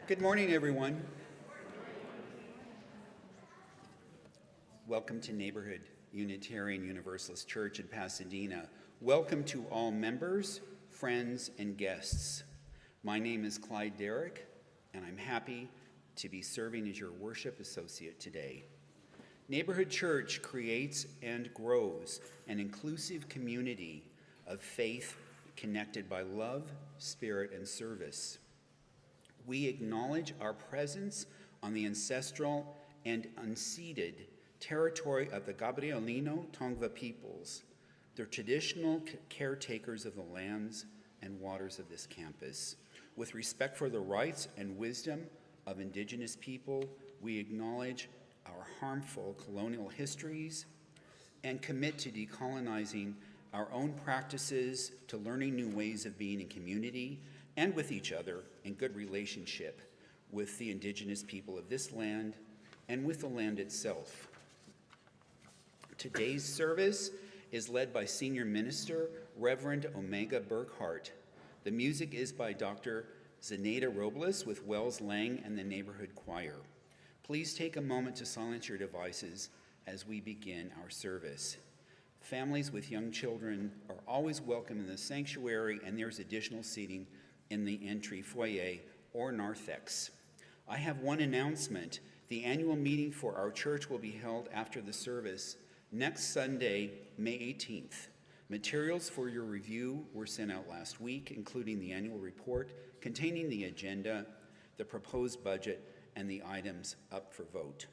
Good morning, everyone. Welcome to Neighborhood Unitarian Universalist Church in Pasadena. Welcome to all members, friends, and guests. My name is Clyde Derrick, and I'm happy to be serving as your worship associate today. Neighborhood Church creates and grows an inclusive community of faith connected by love, spirit, and service. We acknowledge our presence on the ancestral and unceded territory of the Gabrielino Tongva peoples, the traditional caretakers of the lands and waters of this campus. With respect for the rights and wisdom of indigenous people, we acknowledge our harmful colonial histories and commit to decolonizing our own practices, to learning new ways of being in community and with each other in good relationship with the indigenous people of this land and with the land itself. Today's service is led by Senior Minister Reverend Omega Burkhart. The music is by Dr. Zenaida Robles with Wells Lang and the Neighborhood Choir. Please take a moment to silence your devices as we begin our service. Families with young children are always welcome in the sanctuary, and there's additional seating in the entry foyer or narthex. I have one announcement. The annual meeting for our church will be held after the service next Sunday, May 18th. Materials for your review were sent out last week, including the annual report containing the agenda, the proposed budget, and the items up for vote.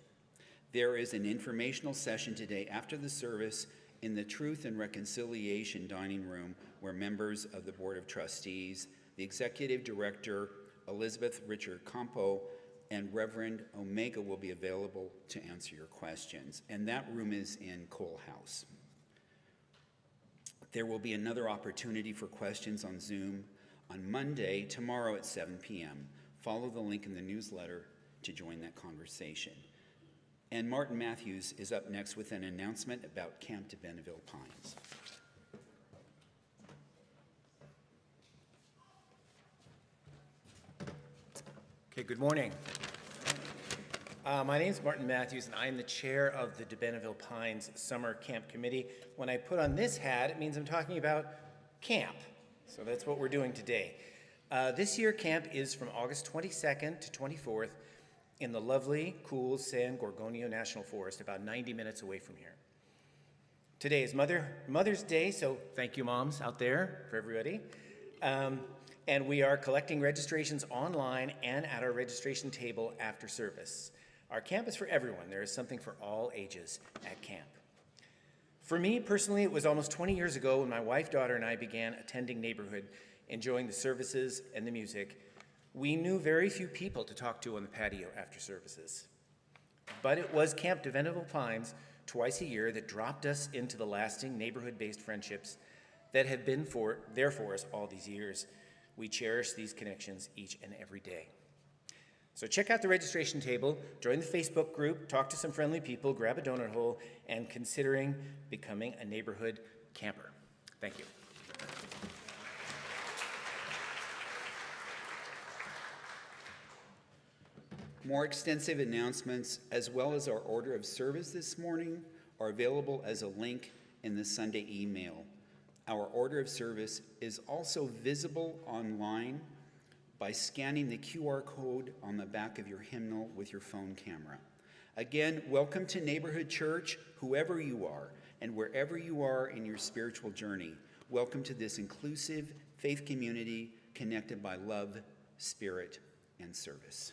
There is an informational session today after the service in the Truth and Reconciliation dining room, where members of the Board of Trustees, the Executive Director, Elizabeth Richard Campo, and Reverend Omega will be available to answer your questions. And that room is in Cole House. There will be another opportunity for questions on Zoom on Monday, tomorrow at 7 p.m. Follow the link in the newsletter to join that conversation. And Martin Matthews is up next with an announcement about Camp de Benneville Pines. Okay, good morning. My name is Martin Matthews, and I am the chair of the de Benneville Pines Summer Camp Committee. When I put on this hat, it means I'm talking about camp. So that's what we're doing today. This year, camp is from August 22nd to 24th in the lovely, cool San Gorgonio National Forest, about 90 minutes away from here. Today is Mother's Day, so thank you, moms out there, for everybody. And we are collecting registrations online and at our registration table after service. Our camp is for everyone. There is something for all ages at camp. For me, personally, it was almost 20 years ago when my wife, daughter, and I began attending Neighborhood, enjoying the services and the music. We knew very few people to talk to on the patio after services. But it was Camp de Benneville Pines twice a year that dropped us into the lasting neighborhood-based friendships that have been there for us all these years. We cherish these connections each and every day. So check out the registration table, join the Facebook group, talk to some friendly people, grab a donut hole, and considering becoming a neighborhood camper. Thank you. More extensive announcements, as well as our order of service this morning, are available as a link in the Sunday email. Our order of service is also visible online by scanning the QR code on the back of your hymnal with your phone camera. Again, welcome to Neighborhood Church, whoever you are and wherever you are in your spiritual journey. Welcome to this inclusive faith community connected by love, spirit, and service.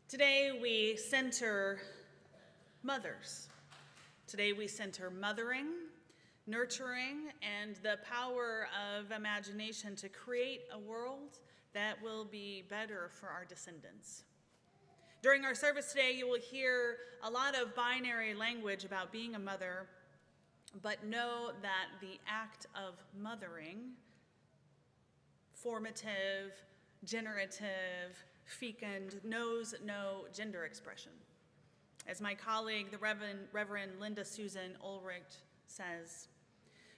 Today we center mothers. Today we center mothering, nurturing, and the power of imagination to create a world that will be better for our descendants. During our service today, you will hear a lot of binary language about being a mother, but know that the act of mothering, formative, generative, fecund, knows no gender expression. As my colleague, the Reverend Linda Susan Ulrich says,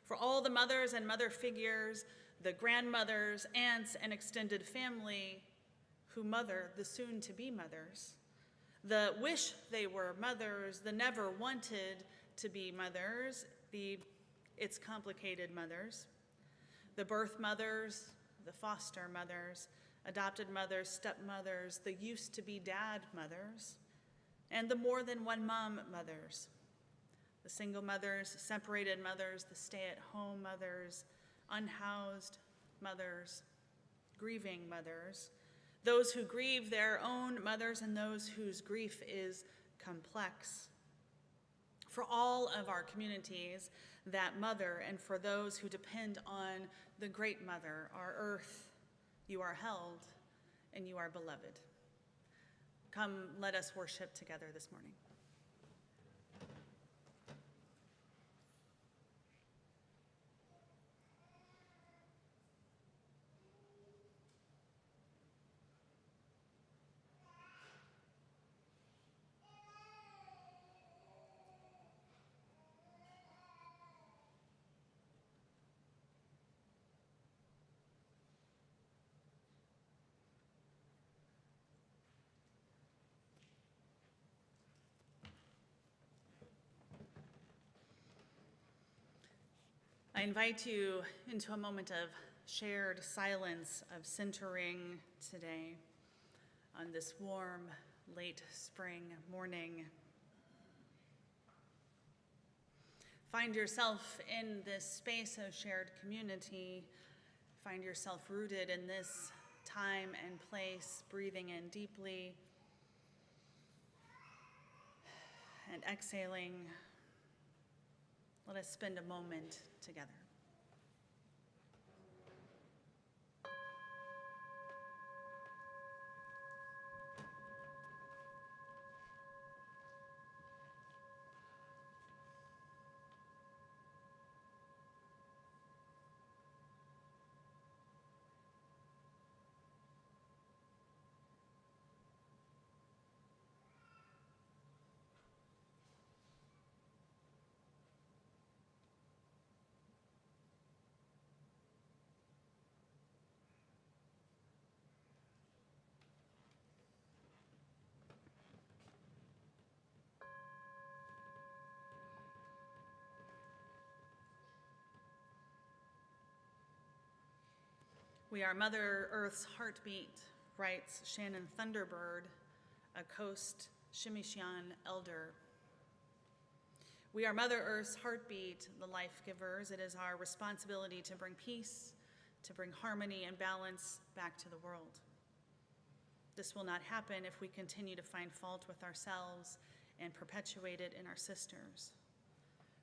for all the mothers and mother figures, the grandmothers, aunts, and extended family who mother the soon-to-be mothers, the wish they were mothers, the never wanted to be mothers, the it's complicated mothers, the birth mothers, the foster mothers, adopted mothers, stepmothers, the used-to-be dad mothers, and the more than one mom mothers, the single mothers, separated mothers, the stay-at-home mothers, unhoused mothers, grieving mothers, those who grieve their own mothers and those whose grief is complex. For all of our communities that mother and for those who depend on the great mother, our earth, you are held and you are beloved. Come, let us worship together this morning. I invite you into a moment of shared silence, of centering today on this warm, late spring morning. Find yourself in this space of shared community. Find yourself rooted in this time and place, breathing in deeply and exhaling. Let us spend a moment together. We are Mother Earth's heartbeat, writes Shannon Thunderbird, a Coast Shimishan elder. We are Mother Earth's heartbeat, the life givers. It is our responsibility to bring peace, to bring harmony and balance back to the world. This will not happen if we continue to find fault with ourselves and perpetuate it in our sisters.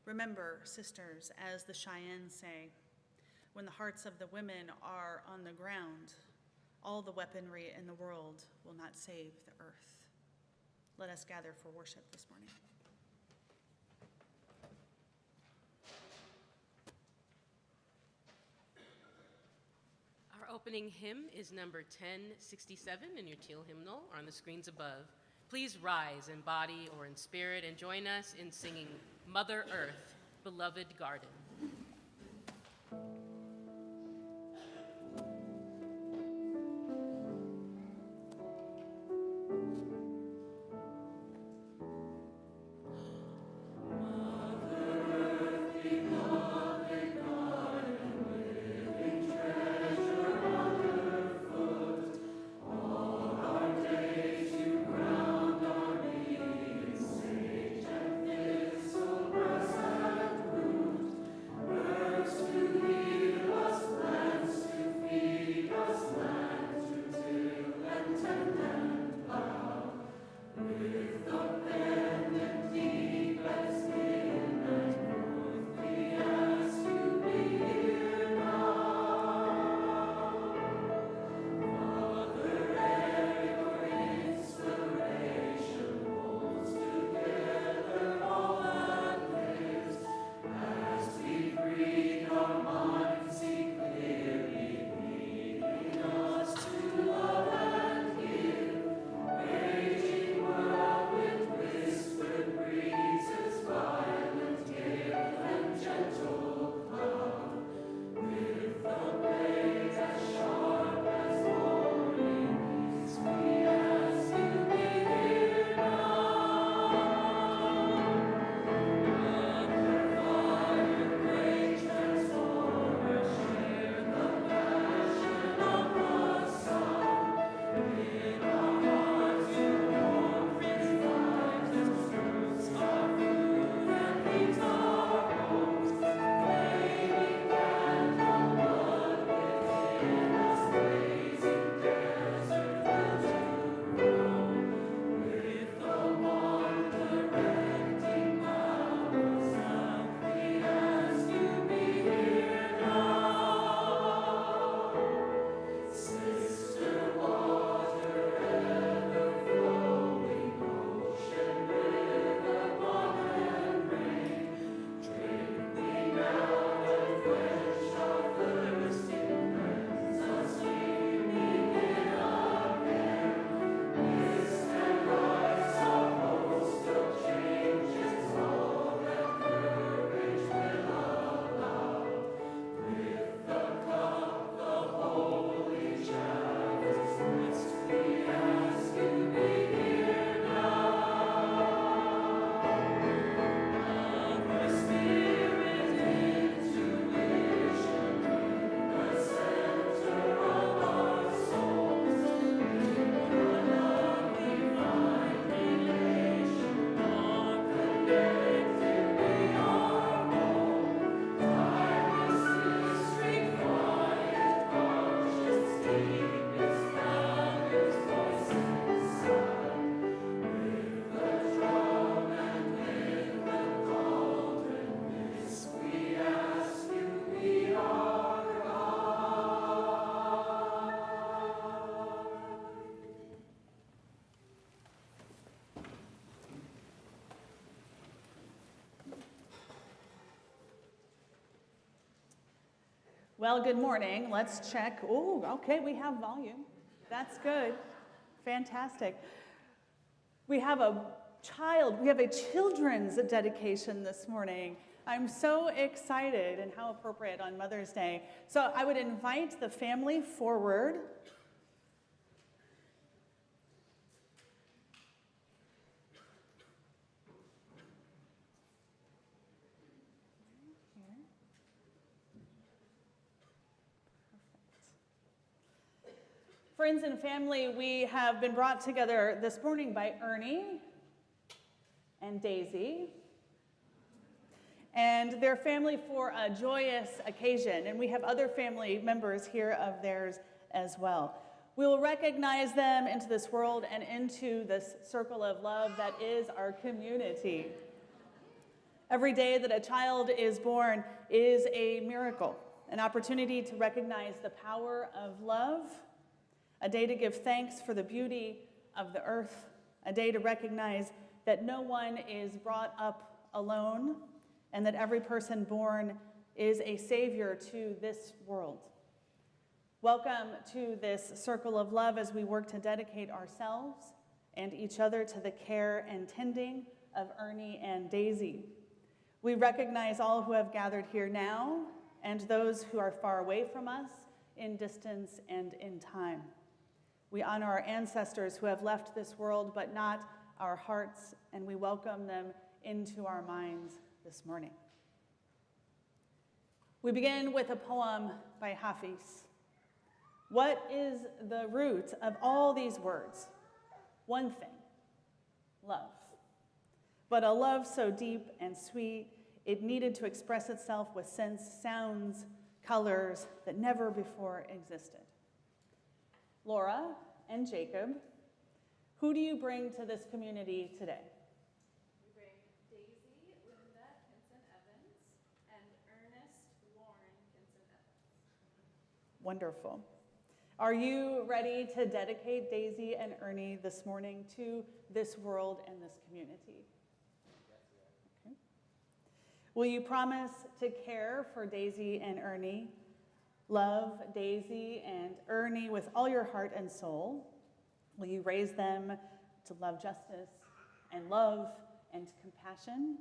Remember, sisters, as the Cheyennes say, when the hearts of the women are on the ground, all the weaponry in the world will not save the earth. Let us gather for worship this morning. Our opening hymn is number 1067 in your teal hymnal or on the screens above. Please rise in body or in spirit and join us in singing Mother Earth, Beloved Garden. Well, good morning. Let's check. Oh, okay, we have volume. That's good. Fantastic. We have a children's dedication this morning. I'm so excited, and how appropriate on Mother's Day. So I would invite the family forward. Friends and family, we have been brought together this morning by Ernie and Daisy and their family for a joyous occasion. And we have other family members here of theirs as well. We will recognize them into this world and into this circle of love that is our community. Every day that a child is born is a miracle, an opportunity to recognize the power of love, a day to give thanks for the beauty of the earth, a day to recognize that no one is brought up alone and that every person born is a savior to this world. Welcome to this circle of love as we work to dedicate ourselves and each other to the care and tending of Ernie and Daisy. We recognize all who have gathered here now and those who are far away from us in distance and in time. We honor our ancestors who have left this world but not our hearts, and we welcome them into our minds this morning. We begin with a poem by Hafiz. What is the root of all these words? One thing, love. But a love so deep and sweet, it needed to express itself with scents, sounds, colors that never before existed. Laura and Jacob, who do you bring to this community today? We bring Daisy, Linda, Kinson-Evans, and Ernest, Lauren, Kinson-Evans. Wonderful. Are you ready to dedicate Daisy and Ernie this morning to this world and this community? Okay. Will you promise to care for Daisy and Ernie? Love Daisy and Ernie with all your heart and soul. Will you raise them to love justice and love and compassion?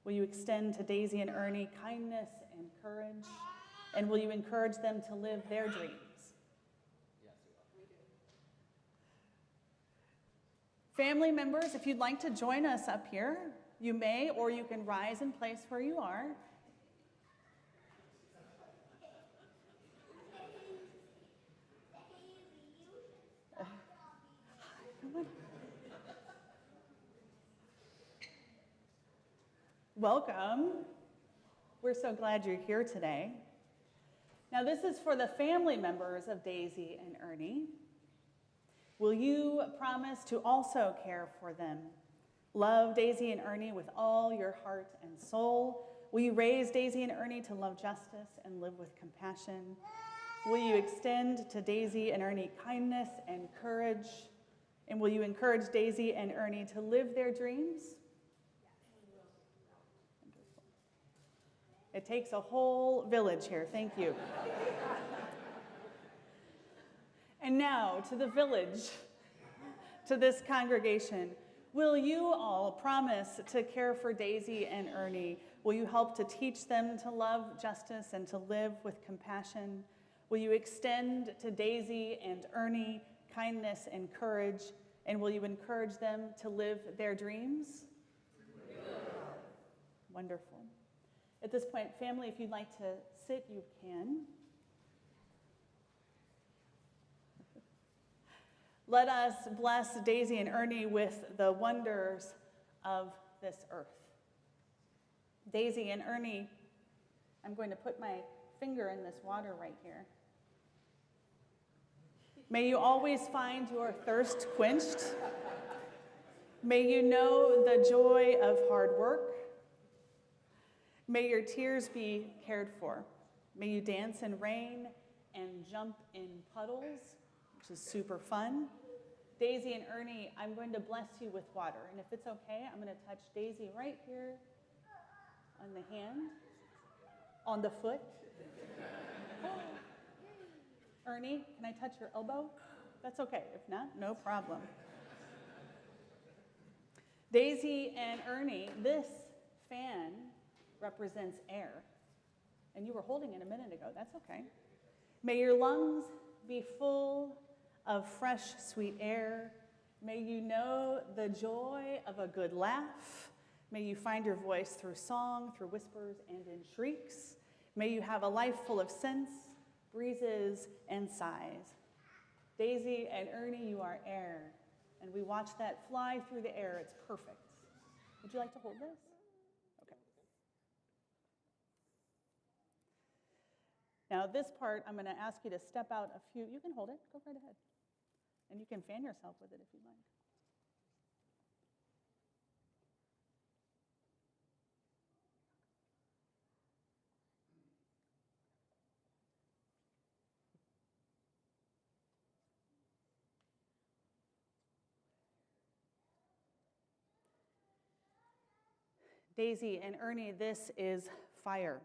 Will you extend to Daisy and Ernie kindness and courage? And will you encourage them to live their dreams? Yes, we do. Family members, if you'd like to join us up here, you may, or you can rise in place where you are. Welcome. We're so glad you're here today. Now, this is for the family members of Daisy and Ernie. Will you promise to also care for them? Love Daisy and Ernie with all your heart and soul. Will you raise Daisy and Ernie to love justice and live with compassion? Will you extend to Daisy and Ernie kindness and courage? And will you encourage Daisy and Ernie to live their dreams? It takes a whole village here. Thank you. And now to the village, to this congregation. Will you all promise to care for Daisy and Ernie? Will you help to teach them to love justice and to live with compassion? Will you extend to Daisy and Ernie kindness and courage? And will you encourage them to live their dreams? We will. Wonderful. At this point, family, if you'd like to sit, you can. Let us bless Daisy and Ernie with the wonders of this earth. Daisy and Ernie, I'm going to put my finger in this water right here. May you always find your thirst quenched. May you know the joy of hard work. May your tears be cared for. May you dance in rain and jump in puddles, which is super fun. Daisy and Ernie, I'm going to bless you with water. And if it's okay, I'm going to touch Daisy right here on the hand, on the foot. Ernie, can I touch your elbow? That's okay. If not, no problem. Daisy and Ernie, this fan represents air. And you were holding it a minute ago. That's okay. May your lungs be full of fresh, sweet air. May you know the joy of a good laugh. May you find your voice through song, through whispers, and in shrieks. May you have a life full of scents, breezes, and sighs. Daisy and Ernie, you are air. And we watch that fly through the air. It's perfect. Would you like to hold this? Okay. Now this part, I'm going to ask you to step out a few. You can hold it. Go right ahead. And you can fan yourself with it if you'd like. Daisy and Ernie, this is fire.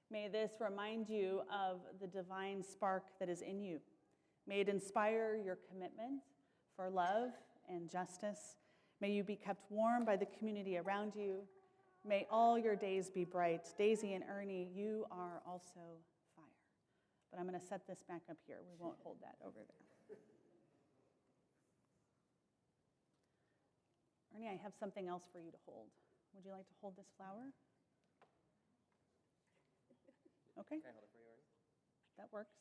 May this remind you of the divine spark that is in you. May it inspire your commitment for love and justice. May you be kept warm by the community around you. May all your days be bright. Daisy and Ernie, you are also fire. But I'm going to set this back up here. We won't hold that over there. Ernie, I have something else for you to hold. Would you like to hold this flower? Okay. Can I hold it for you, Ernie? That works.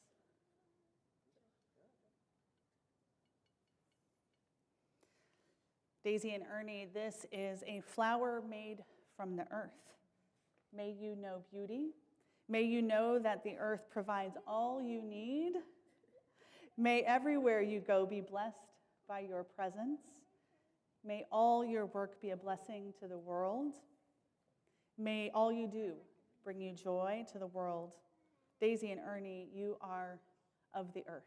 Daisy and Ernie, this is a flower made from the earth. May you know beauty. May you know that the earth provides all you need. May everywhere you go be blessed by your presence. May all your work be a blessing to the world. May all you do bring you joy to the world. Daisy and Ernie, you are of the earth.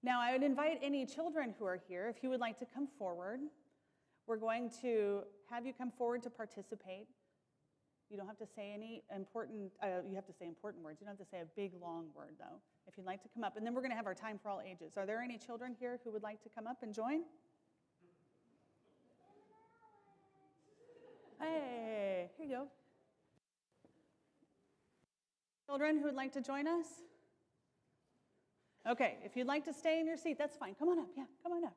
Now, I would invite any children who are here, if you would like to come forward. We're going to have you come forward to participate. You don't have to say any important, you have to say important words. You don't have to say a big, long word, though, if you'd like to come up. And then we're going to have our time for all ages. Are there any children here who would like to come up and join? Hey, here you go. Children who would like to join us? Okay, if you'd like to stay in your seat, that's fine. Come on up. Yeah, come on up.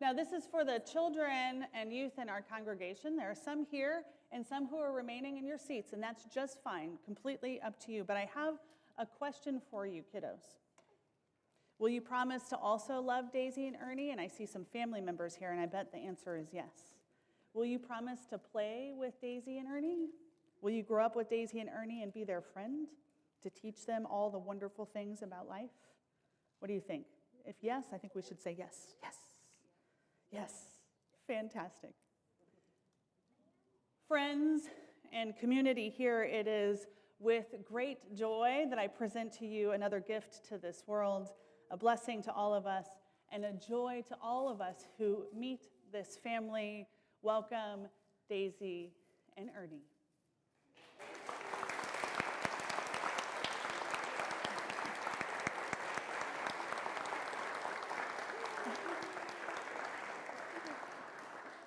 Now, this is for the children and youth in our congregation. There are some here and some who are remaining in your seats, and that's just fine, completely up to you. But I have a question for you, kiddos. Will you promise to also love Daisy and Ernie? And I see some family members here, and I bet the answer is yes. Will you promise to play with Daisy and Ernie? Will you grow up with Daisy and Ernie and be their friend, to teach them all the wonderful things about life? What do you think? If yes, I think we should say yes. Yes. Yes. Fantastic. Friends and community, here it is with great joy that I present to you another gift to this world, a blessing to all of us, and a joy to all of us who meet this family. Welcome, Daisy and Ernie.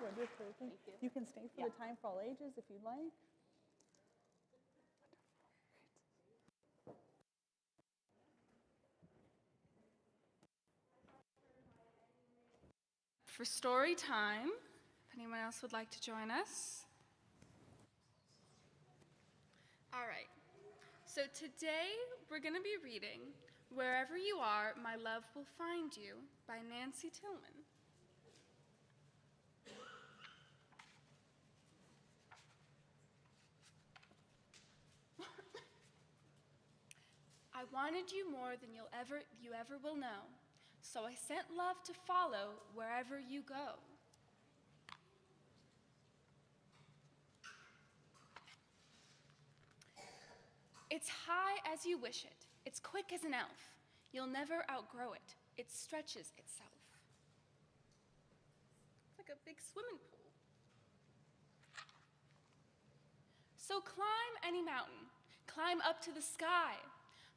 Wonderful. Thank you. You can stay for the time for all ages if you'd like. For story time, if anyone else would like to join us. All right, so today we're going to be reading Wherever You Are, My Love Will Find You by Nancy Tillman. I wanted you more than you ever will know, so I sent love to follow wherever you go. It's high as you wish it, It's quick as an elf. You'll never outgrow it. It stretches itself. It's like a big swimming pool. So climb any mountain. Climb up to the sky.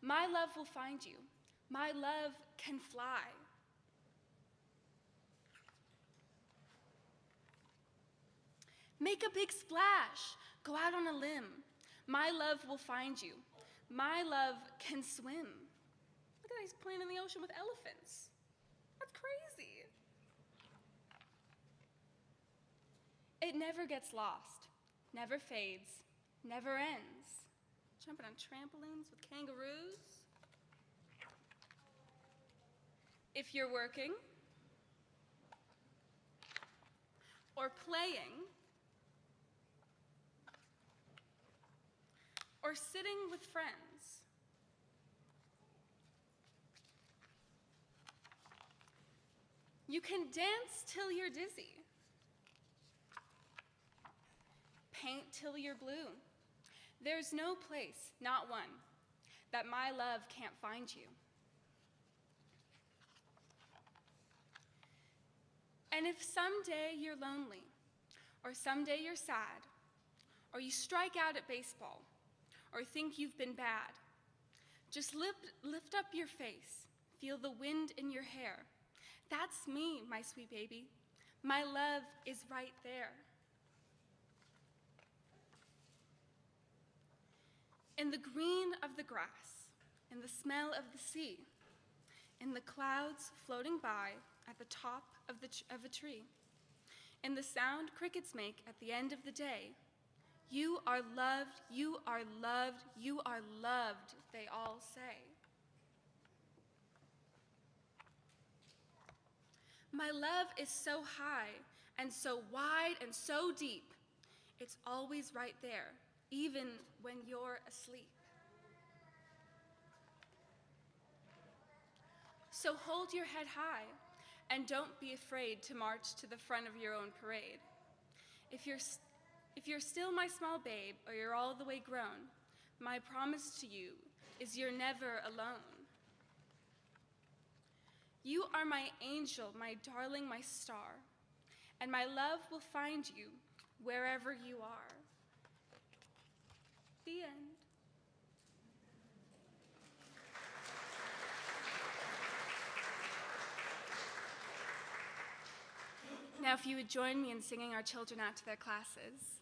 My love will find you. My love can fly. Make a big splash. Go out on a limb. My love will find you. My love can swim. Look at that, he's playing in the ocean with elephants. That's crazy. It never gets lost, never fades, never ends. Jumping on trampolines with kangaroos. If you're working or playing or sitting with friends, you can dance till you're dizzy, paint till you're blue. There's no place, not one, that my love can't find you. And if someday you're lonely, or someday you're sad, or you strike out at baseball, or think you've been bad, just lift up your face, feel the wind in your hair. That's me, my sweet baby. My love is right there. In the green of the grass, in the smell of the sea, in the clouds floating by at the top of a tree, in the sound crickets make at the end of the day, you are loved, you are loved, you are loved, they all say. My love is so high and so wide and so deep, it's always right there, even when you're asleep. So hold your head high and don't be afraid to march to the front of your own parade. If you're still my small babe or you're all the way grown, my promise to you is you're never alone. You are my angel, my darling, my star, and my love will find you wherever you are. The end. Now, if you would join me in singing our children out to their classes.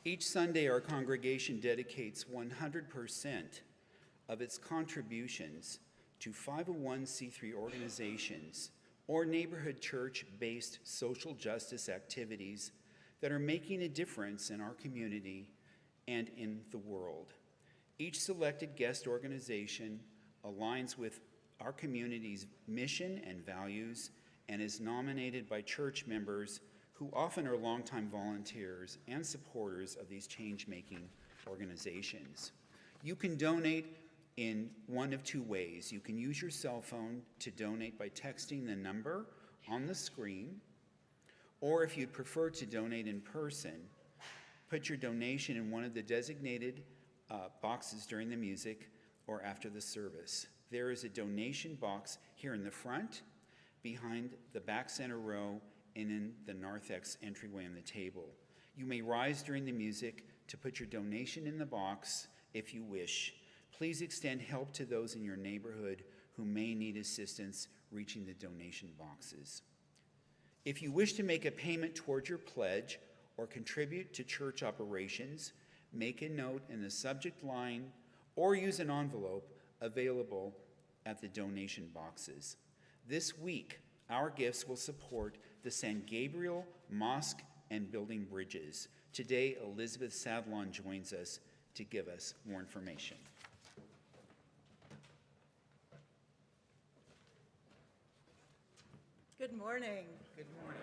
Each Sunday, our congregation dedicates 100% of its contributions to 501c3 organizations or neighborhood church-based social justice activities that are making a difference in our community and in the world. Each selected guest organization aligns with our community's mission and values and is nominated by church members who often are longtime volunteers and supporters of these change-making organizations. You can donate in one of two ways. You can use your cell phone to donate by texting the number on the screen, or if you'd prefer to donate in person, put your donation in one of the designated boxes during the music or after the service. There is a donation box here in the front, behind the back center row, and in the narthex entryway on the table. You may rise during the music to put your donation in the box if you wish. Please extend help to those in your neighborhood who may need assistance reaching the donation boxes. If you wish to make a payment towards your pledge or contribute to church operations, make a note in the subject line or use an envelope available at the donation boxes. This week, our gifts will support the San Gabriel Mosque and Building Bridges. Today, Elizabeth Sadlon joins us to give us more information. Good morning. Good morning.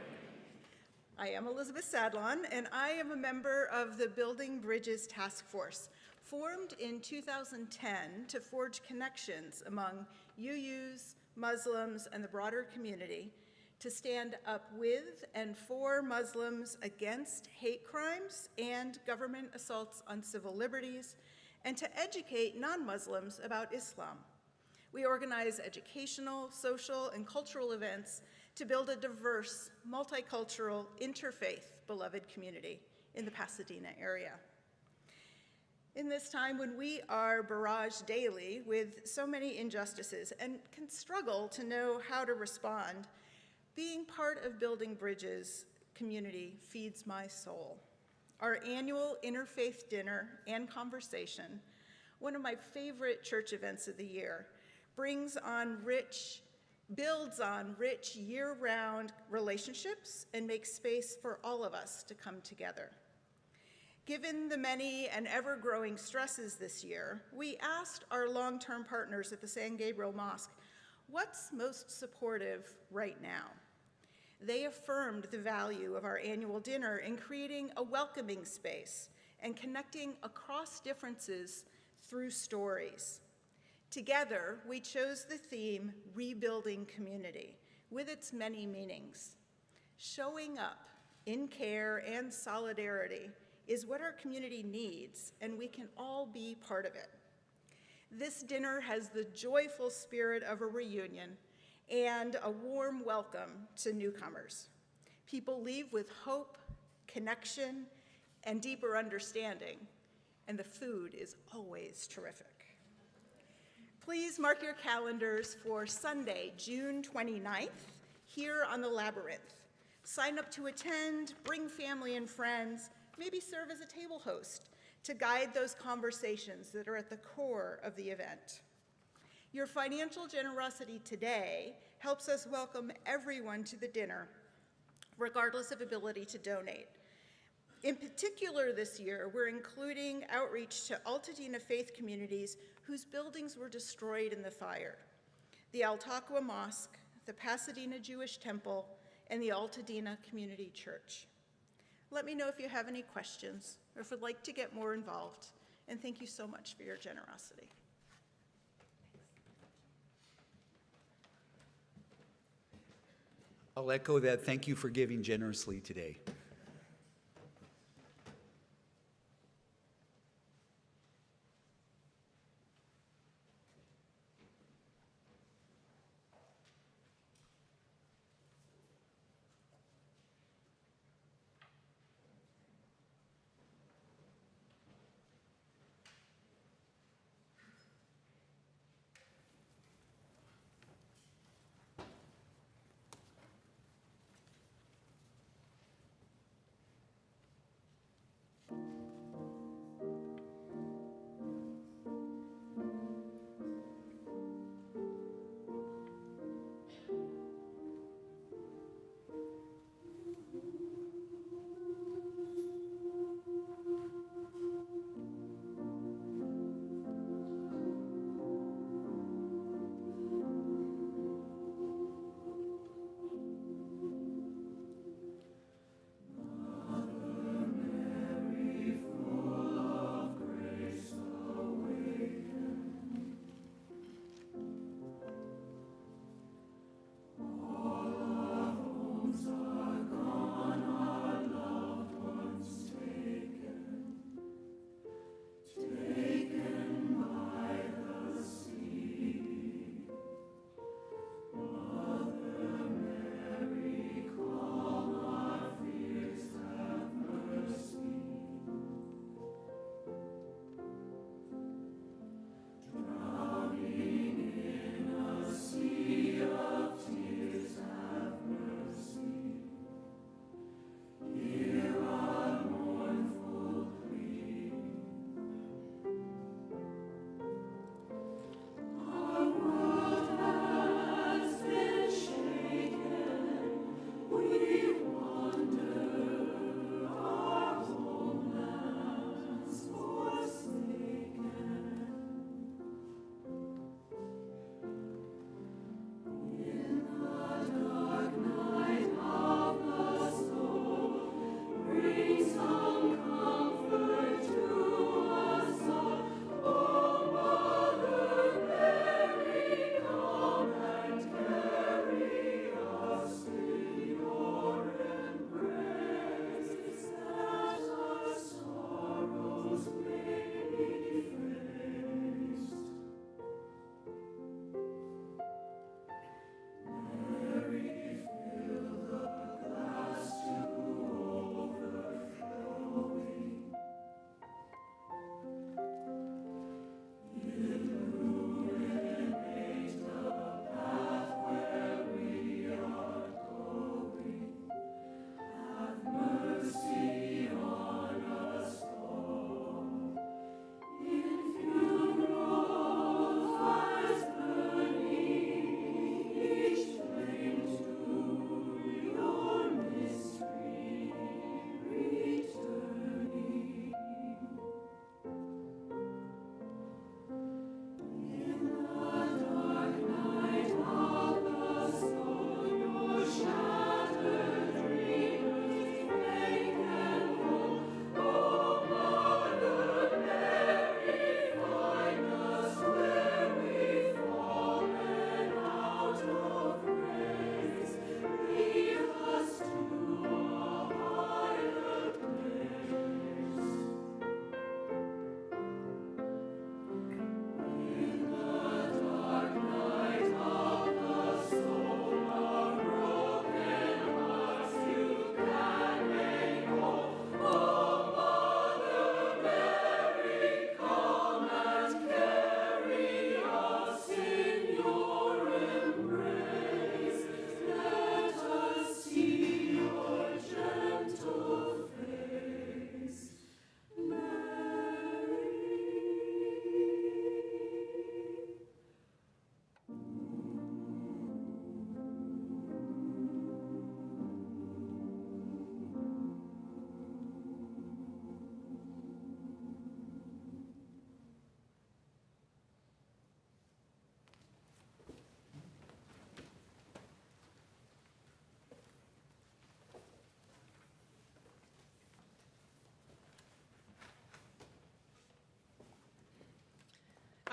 I am Elizabeth Sadlon, and I am a member of the Building Bridges Task Force, formed in 2010 to forge connections among UUs, Muslims, and the broader community to stand up with and for Muslims against hate crimes and government assaults on civil liberties, and to educate non-Muslims about Islam. We organize educational, social, and cultural events to build a diverse, multicultural, interfaith beloved community in the Pasadena area. In this time when we are barraged daily with so many injustices and can struggle to know how to respond, being part of Building Bridges community feeds my soul. Our annual interfaith dinner and conversation, one of my favorite church events of the year, builds on rich year-round relationships and makes space for all of us to come together. Given the many and ever-growing stresses this year, we asked our long-term partners at the San Gabriel Mosque, what's most supportive right now? They affirmed the value of our annual dinner in creating a welcoming space and connecting across differences through stories. Together, we chose the theme, Rebuilding Community, with its many meanings. Showing up in care and solidarity is what our community needs, and we can all be part of it. This dinner has the joyful spirit of a reunion and a warm welcome to newcomers. People leave with hope, connection, and deeper understanding, and the food is always terrific. Please mark your calendars for Sunday, June 29th, here on the Labyrinth. Sign up to attend, bring family and friends, maybe serve as a table host to guide those conversations that are at the core of the event. Your financial generosity today helps us welcome everyone to the dinner, regardless of ability to donate. In particular this year, we're including outreach to Altadena faith communities whose buildings were destroyed in the fire: the Altaqua Mosque, the Pasadena Jewish Temple, and the Altadena Community Church. Let me know if you have any questions or if you'd like to get more involved, and thank you so much for your generosity. I'll echo that. Thank you for giving generously today.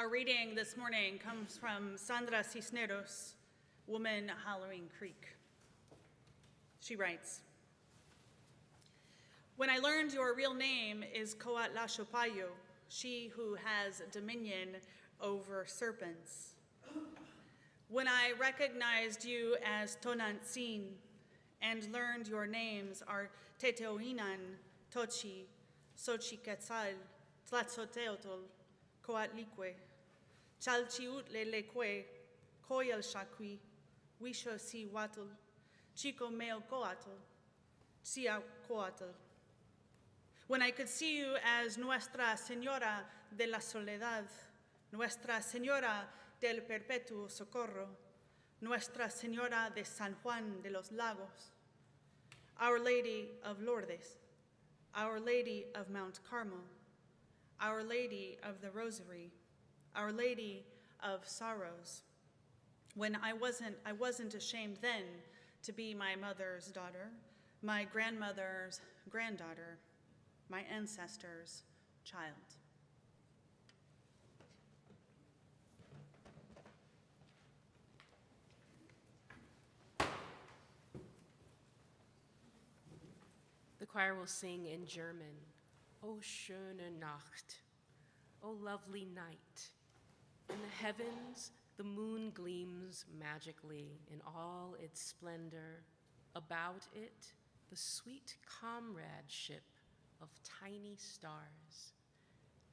Our reading this morning comes from Sandra Cisneros, Woman Halloween Creek. She writes, "When I learned your real name is Coatlashopayo, she who has dominion over serpents. When I recognized you as Tonantzin and learned your names are Teteoinan, Tochi, Xochiquetzal, Tlatzoteotl, Coatlicue, Chalchiutleleque, Coyalxacui, Huixocihuatl, Chicomeocoatl, Xiacoatl. When I could see you as Nuestra Señora de la Soledad, Nuestra Señora del Perpetuo Socorro, Nuestra Señora de San Juan de los Lagos, Our Lady of Lourdes, Our Lady of Mount Carmel, Our Lady of the Rosary, Our Lady of Sorrows. When I wasn't ashamed then to be my mother's daughter, my grandmother's granddaughter, my ancestor's child." The choir will sing in German, O schöne Nacht, O lovely night. In the heavens, the moon gleams magically in all its splendor. About it, the sweet comradeship of tiny stars.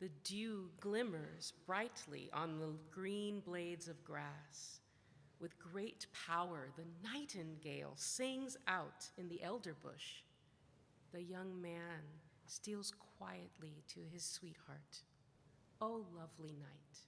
The dew glimmers brightly on the green blades of grass. With great power, the nightingale sings out in the elder bush. The young man steals quietly to his sweetheart. Oh, lovely night.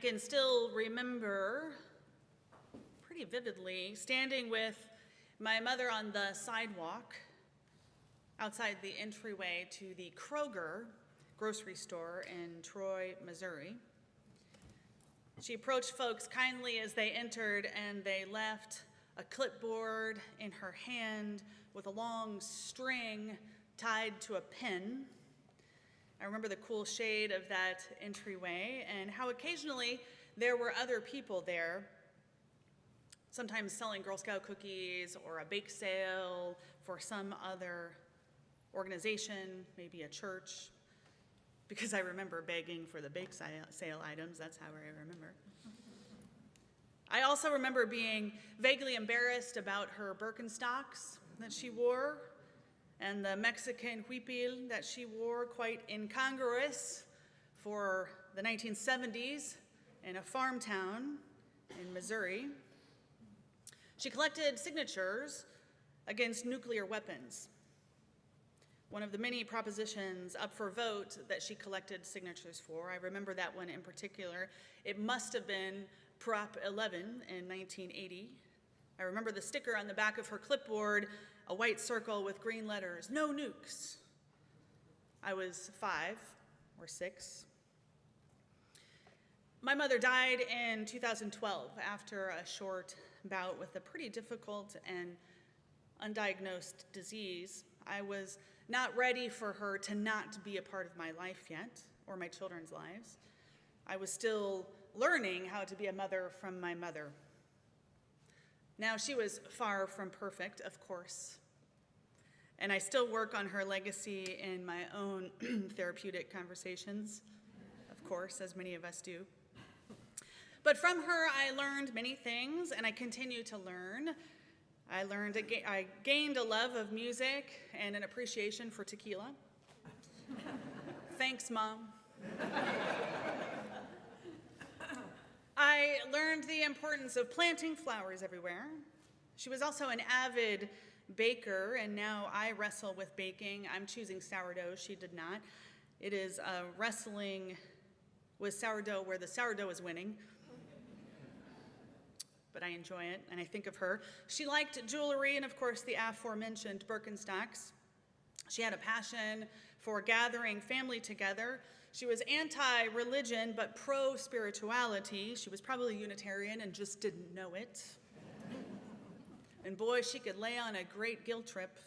can still remember pretty vividly standing with my mother on the sidewalk outside the entryway to the Kroger grocery store in Troy, Missouri. She approached folks kindly as they entered, and they left a clipboard in her hand with a long string tied to a pin. I remember the cool shade of that entryway and how occasionally there were other people there, sometimes selling Girl Scout cookies or a bake sale for some other organization, maybe a church, because I remember begging for the bake sale items. That's how I remember. I also remember being vaguely embarrassed about her Birkenstocks that she wore and the Mexican huipil that she wore, quite incongruous for the 1970s in a farm town in Missouri. She collected signatures against nuclear weapons. One of the many propositions up for vote that she collected signatures for, I remember that one in particular. It must have been Prop 11 in 1980. I remember the sticker on the back of her clipboard, a white circle with green letters, "No nukes." I was 5 or 6. My mother died in 2012 after a short bout with a pretty difficult and undiagnosed disease. I was not ready for her to not be a part of my life yet, or my children's lives. I was still learning how to be a mother from my mother. Now, she was far from perfect, of course, and I still work on her legacy in my own therapeutic conversations, of course, as many of us do. But from her, I learned many things, and I continue to learn. I gained a love of music and an appreciation for tequila. Thanks, Mom. I learned the importance of planting flowers everywhere. She was also an avid baker, and now I wrestle with baking. I'm choosing sourdough. She did not. It is wrestling with sourdough where the sourdough is winning. But I enjoy it, and I think of her. She liked jewelry and, of course, the aforementioned Birkenstocks. She had a passion for gathering family together. She was anti-religion, but pro-spirituality. She was probably Unitarian and just didn't know it. And boy, she could lay on a great guilt trip.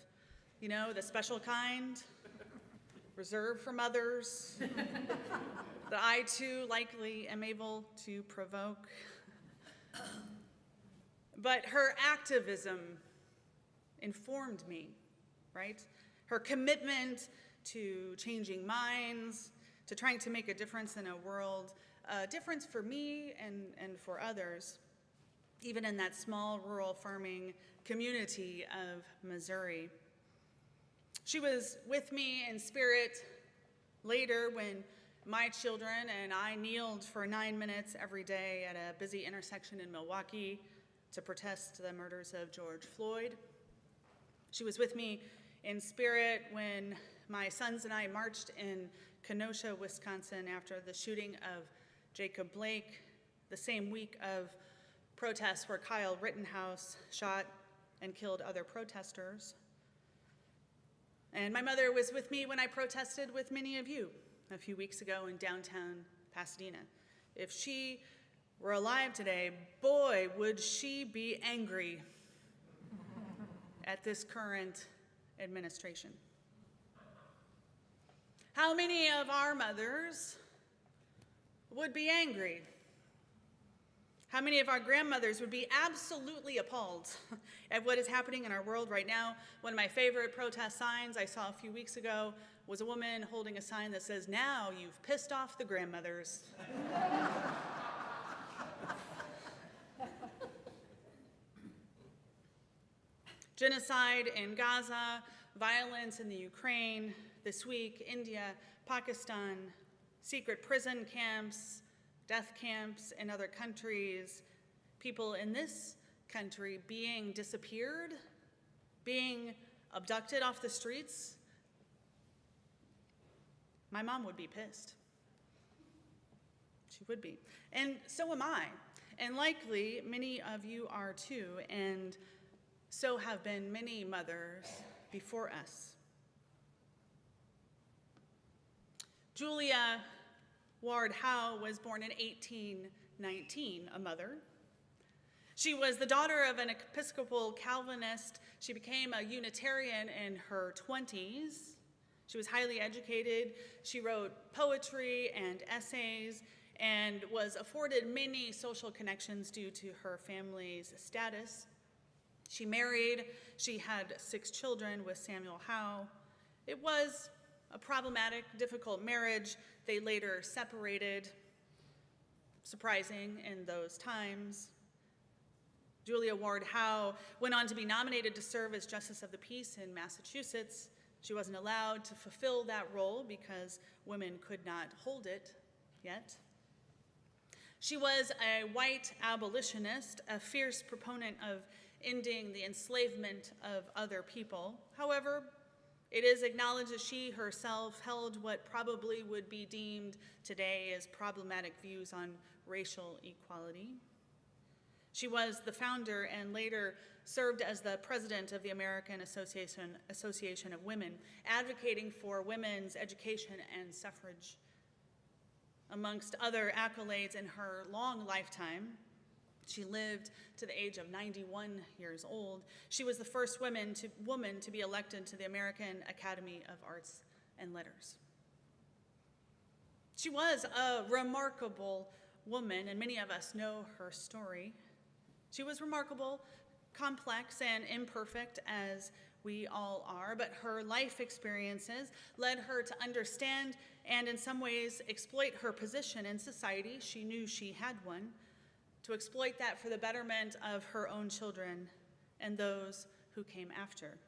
You know, the special kind, reserved for mothers, that I, too, likely am able to provoke. But her activism informed me, right? Her commitment to changing minds, to trying to make a difference in a world, a difference for me and for others, even in that small rural farming community of Missouri. She was with me in spirit later when my children and I kneeled for 9 minutes every day at a busy intersection in Milwaukee to protest the murders of George Floyd. She was with me in spirit when my sons and I marched in Kenosha, Wisconsin after the shooting of Jacob Blake, the same week of protests where Kyle Rittenhouse shot and killed other protesters. And my mother was with me when I protested with many of you a few weeks ago in downtown Pasadena. If she were alive today, boy, would she be angry at this current administration. How many of our mothers would be angry? How many of our grandmothers would be absolutely appalled at what is happening in our world right now? One of my favorite protest signs I saw a few weeks ago was a woman holding a sign that says, "Now you've pissed off the grandmothers." Genocide in Gaza, violence in the Ukraine, this week, India, Pakistan, secret prison camps, death camps in other countries, people in this country being disappeared, being abducted off the streets. My mom would be pissed. She She would be. And so am I. And likely many of you are too, and so have been many mothers before us. Julia Ward Howe was born in 1819, a mother. She was the daughter of an Episcopal Calvinist. She became a Unitarian in her 20s. She was highly educated. She wrote poetry and essays and was afforded many social connections due to her family's status. She married. She had 6 children with Samuel Howe. It was a problematic, difficult marriage. They later separated, surprising in those times. Julia Ward Howe went on to be nominated to serve as Justice of the Peace in Massachusetts. She wasn't allowed to fulfill that role because women could not hold it yet. She was a white abolitionist, a fierce proponent of ending the enslavement of other people. However, it is acknowledged that she herself held what probably would be deemed today as problematic views on racial equality. She was the founder and later served as the president of the American Association of Women, advocating for women's education and suffrage. Amongst other accolades in her long lifetime, she lived to the age of 91 years old. She was the first woman to be elected to the American Academy of Arts and Letters. She was a remarkable woman, and many of us know her story. She was remarkable, complex, and imperfect, as we all are, but her life experiences led her to understand and in some ways exploit her position in society. She knew she had one, to exploit that for the betterment of her own children and those who came after.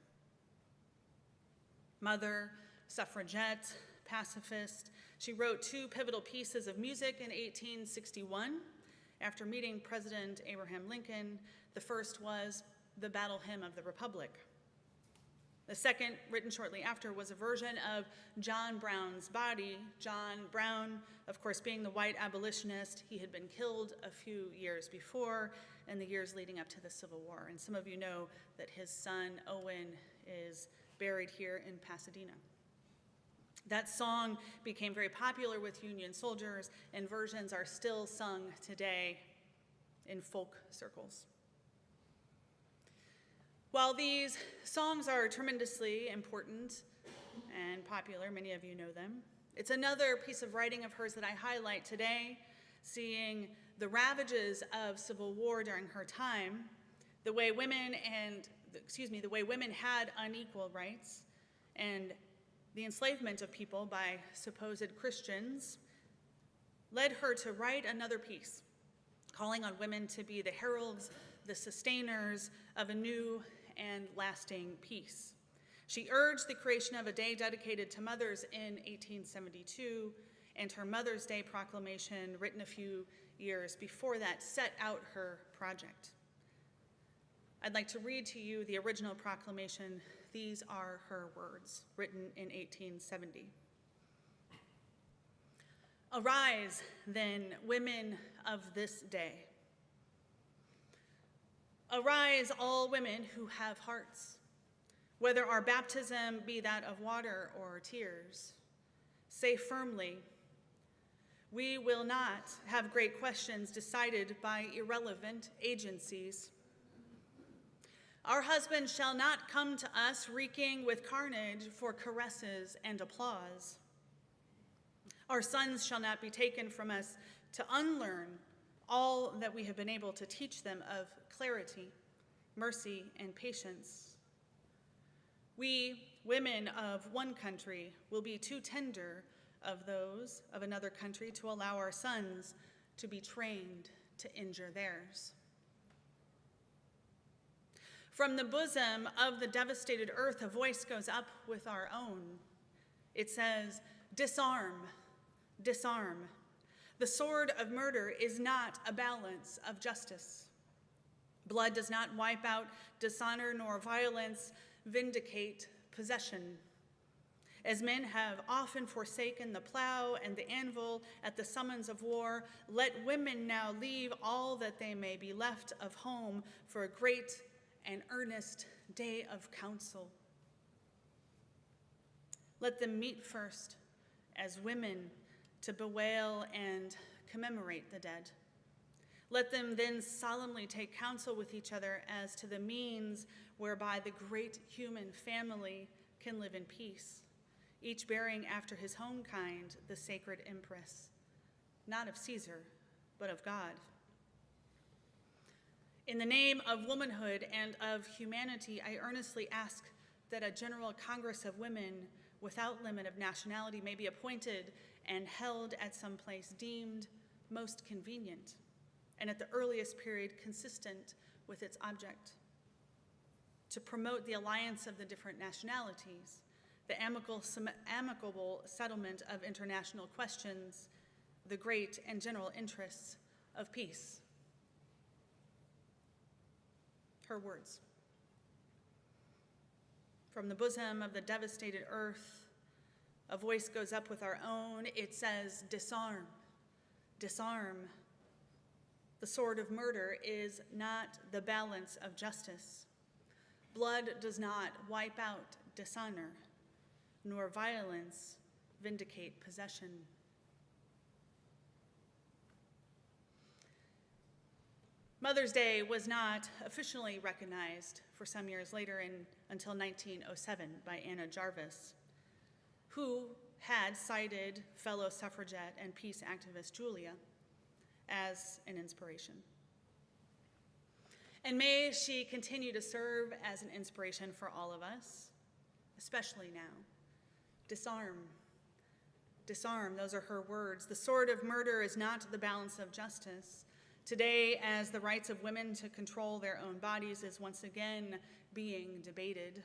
Mother, suffragette, pacifist, she wrote 2 pivotal pieces of music in 1861 after meeting President Abraham Lincoln. The first was the Battle Hymn of the Republic. The second, written shortly after, was a version of John Brown's Body. John Brown, of course, being the white abolitionist, he had been killed a few years before in the years leading up to the Civil War. And some of you know that his son, Owen, is buried here in Pasadena. That song became very popular with Union soldiers, and versions are still sung today in folk circles. While these songs are tremendously important and popular, many of you know them, it's another piece of writing of hers that I highlight today, seeing the ravages of civil war during her time, the way women had unequal rights, and the enslavement of people by supposed Christians led her to write another piece, calling on women to be the heralds, the sustainers of a new and lasting peace. She urged the creation of a day dedicated to mothers in 1872, and her Mother's Day Proclamation, written a few years before that, set out her project. I'd like to read to you the original proclamation. These are her words, written in 1870. Arise, then, women of this day. Arise, all women who have hearts, whether our baptism be that of water or tears. Say firmly, we will not have great questions decided by irrelevant agencies. Our husbands shall not come to us reeking with carnage for caresses and applause. Our sons shall not be taken from us to unlearn all that we have been able to teach them of clarity, mercy, and patience. We, women of one country, will be too tender of those of another country to allow our sons to be trained to injure theirs. From the bosom of the devastated earth, a voice goes up with our own. It says, disarm, disarm. The sword of murder is not a balance of justice. Blood does not wipe out dishonor, nor violence vindicate possession. As men have often forsaken the plow and the anvil at the summons of war, let women now leave all that they may be left of home for a great and earnest day of council. Let them meet first as women to bewail and commemorate the dead. Let them then solemnly take counsel with each other as to the means whereby the great human family can live in peace, each bearing after his own kind the sacred impress, not of Caesar, but of God. In the name of womanhood and of humanity, I earnestly ask that a General Congress of Women without limit of nationality may be appointed and held at some place deemed most convenient and at the earliest period consistent with its object, to promote the alliance of the different nationalities, the amicable settlement of international questions, the great and general interests of peace. Her words. From the bosom of the devastated earth, a voice goes up with our own. It says, disarm, disarm. The sword of murder is not the balance of justice. Blood does not wipe out dishonor, nor violence vindicate possession. Mother's Day was not officially recognized for some years later until 1907 by Anna Jarvis, who had cited fellow suffragette and peace activist Julia as an inspiration. And may she continue to serve as an inspiration for all of us, especially now. Disarm, disarm, those are her words. The sword of murder is not the balance of justice. Today, as the rights of women to control their own bodies is once again being debated,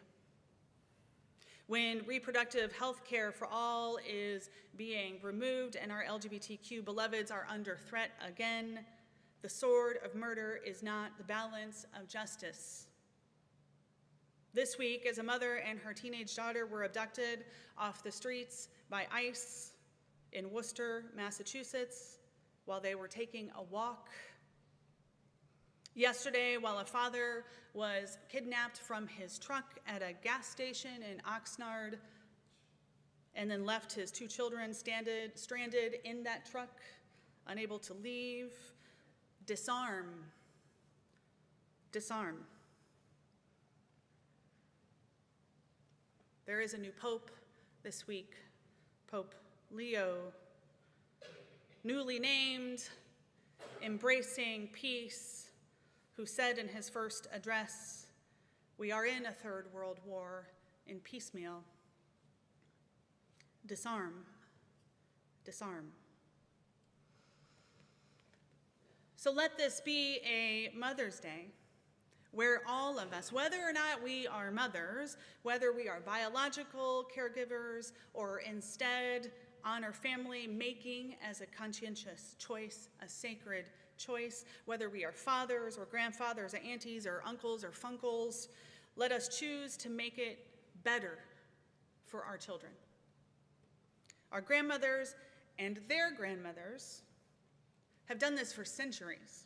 when reproductive health care for all is being removed and our LGBTQ beloveds are under threat again, the sword of murder is not the balance of justice. This week, as a mother and her teenage daughter were abducted off the streets by ICE in Worcester, Massachusetts, while they were taking a walk. Yesterday, while a father was kidnapped from his truck at a gas station in Oxnard and then left his two children stranded in that truck, unable to leave. Disarm, disarm. There is a new pope this week, Pope Leo, newly named, embracing peace, who said in his first address, "We are in a third world war in piecemeal. Disarm, disarm." So let this be a Mother's Day where all of us, whether or not we are mothers, whether we are biological caregivers, or instead honor family making as a conscientious choice, a sacred choice, whether we are fathers or grandfathers or aunties or uncles or funkles, let us choose to make it better for our children. Our grandmothers and their grandmothers have done this for centuries.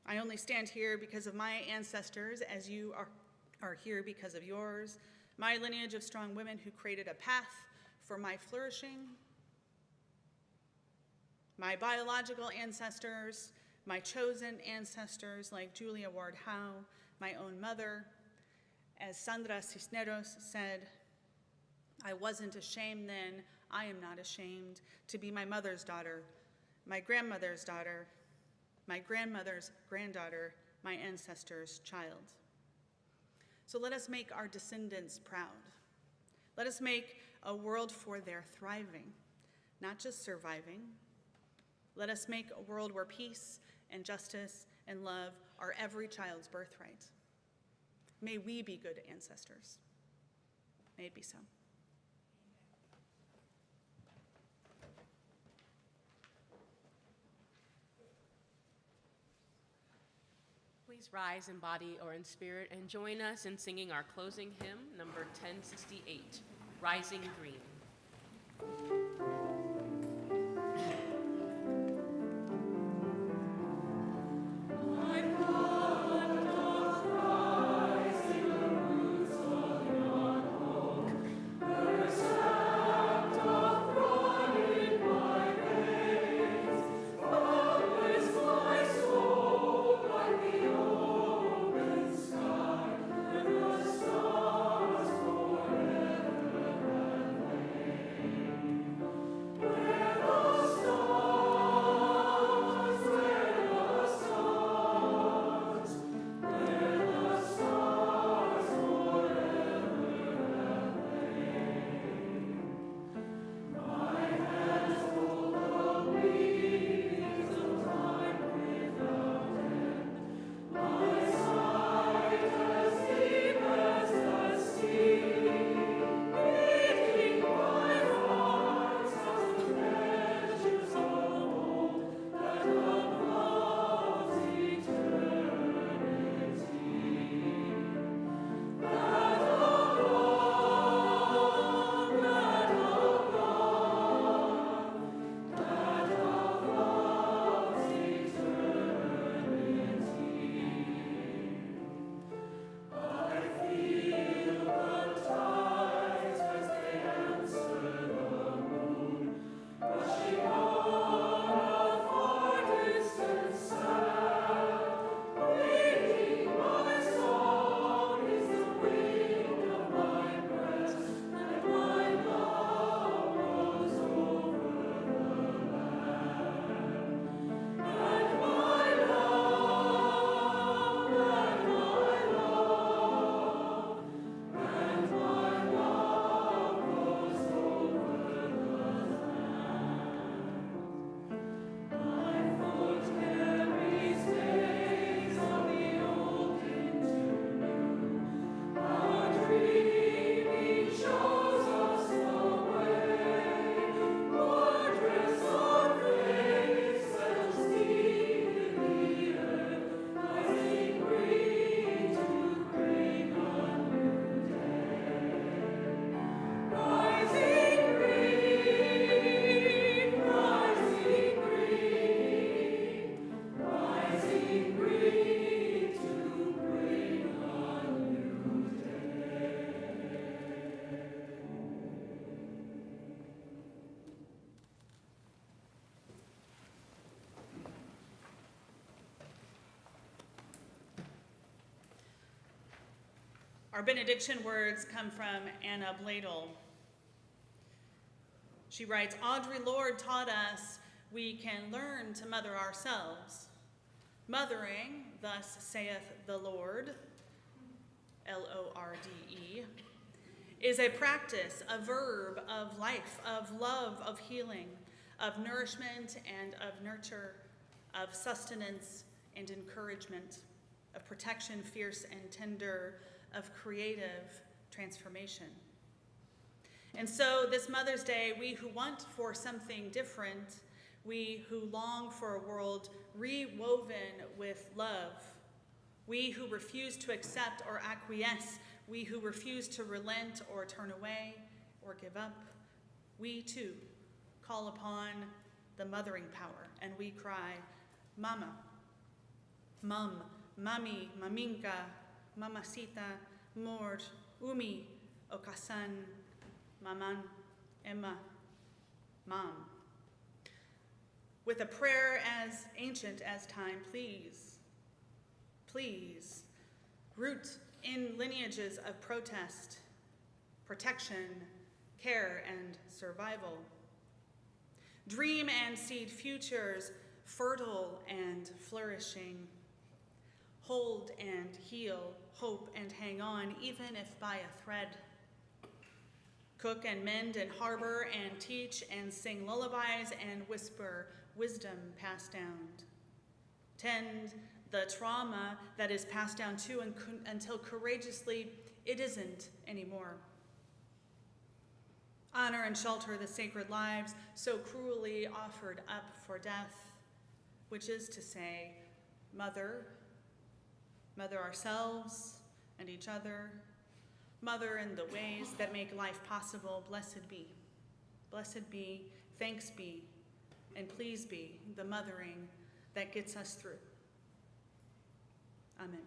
I only stand here because of my ancestors, as you are here because of yours, my lineage of strong women who created a path for my flourishing, my biological ancestors, my chosen ancestors like Julia Ward Howe, my own mother. As Sandra Cisneros said, "I wasn't ashamed then, I am not ashamed to be my mother's daughter, my grandmother's daughter, my grandmother's granddaughter, my ancestor's child." So let us make our descendants proud. Let us make a world for their thriving, not just surviving. Let us make a world where peace and justice and love are every child's birthright. May we be good ancestors. May it be so. Please rise in body or in spirit and join us in singing our closing hymn, number 1068. Rising Green. Our benediction words come from Anna Bladel. She writes, Audre Lorde taught us we can learn to mother ourselves. Mothering, thus saith the Lord, L-O-R-D-E, is a practice, a verb of life, of love, of healing, of nourishment and of nurture, of sustenance and encouragement, of protection, fierce and tender, of creative transformation. And so this Mother's Day, we who want for something different, we who long for a world rewoven with love, we who refuse to accept or acquiesce, we who refuse to relent or turn away or give up, we too call upon the mothering power and we cry, Mama, Mum, Mami, Maminka, Mamacita, Mord, Umi, Okasan, Maman, Emma, Mom. With a prayer as ancient as time, please, please, root in lineages of protest, protection, care, and survival. Dream and seed futures fertile and flourishing. Hold and heal, hope and hang on, even if by a thread. Cook and mend and harbor and teach and sing lullabies and whisper wisdom passed down. Tend the trauma that is passed down to until courageously it isn't anymore. Honor and shelter the sacred lives so cruelly offered up for death, which is to say, mother ourselves and each other, Mother in the ways that make life possible, blessed be. Blessed be, thanks be, and please be the mothering that gets us through. Amen.